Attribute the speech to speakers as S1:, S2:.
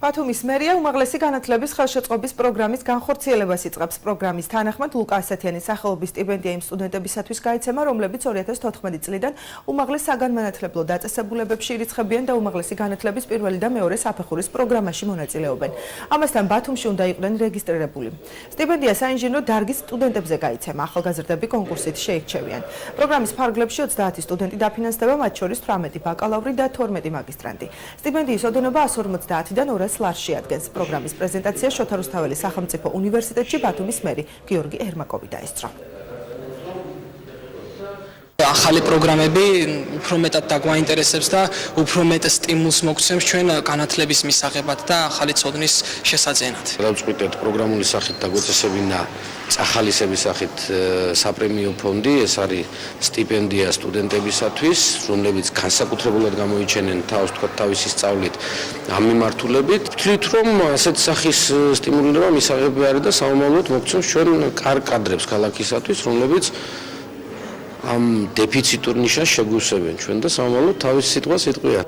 S1: ბათუმის მერია უმაღლესი განათლების ხელშეწყობის პროგრამის განხორციელებას იწყებს. პროგრამის თანახმად ლუკა ასათიანის სახელობის სტიპენდია იმ სტუდენტებისათვის გაიცემა, რომლებიც 2014 წლიდან უმაღლეს საგანმანათლებლო დაწესებულებებში ირიცხებიან და უმაღლესი განათლების პირველი და მეორე საფეხურის პროგრამაში მონაწილეობენ. ამასთან ბათუმში უნდა იყვნენ რეგისტრირებული. სტიპენდია საინჟინრო დარგის სტუდენტებზე გაიცემა, ახალგაზრდები კონკურსით შეირჩევიან. პროგრამის ფარგლებში 30 სტუდენტი დაფინანსდება, მათ შორის 18 ბაკალავრი და 12 მაგისტრანტი. სტიპენდიის ოდენობა 150-დან 200 ლარში ადგენს. პროგრამის პრეზენტაცია შოთა რუსთაველის სახელმწიფო უნივერსიტეტში ბათუმის მერი გიორგი ერმაკოვი დაესწრო.
S2: ახალი პროგრამები უფრო მეტად დაგვაინტერესებს და უფრო მეტ სტიმულს მოგცემს ჩვენ განათლების მისაღებად და ახალი ცოდნის შესაძენად.
S3: დავწყვიტეთ პროგრამული სახით დაგვეწესებინა წახალისების სახით საპრემიო ფონდი, ეს არის სტიპენდია სტუდენტებისათვის, რომლებიც განსაკუთრებულად გამოიჩენენ თავს თავისი სწავლით ამ მიმართულებით. ვთვლით, რომ ასეთ სახის სტიმულირება მისაღები არის და საომავლოდ მოგცემს ჩვენ კარგ კადრებს ქალაქისათვის, რომლებიც ამ დეფიციტურ ნიშას შეგვივსებენ ჩვენ და საომავლოდ თავის სიტყვას იტყვიან.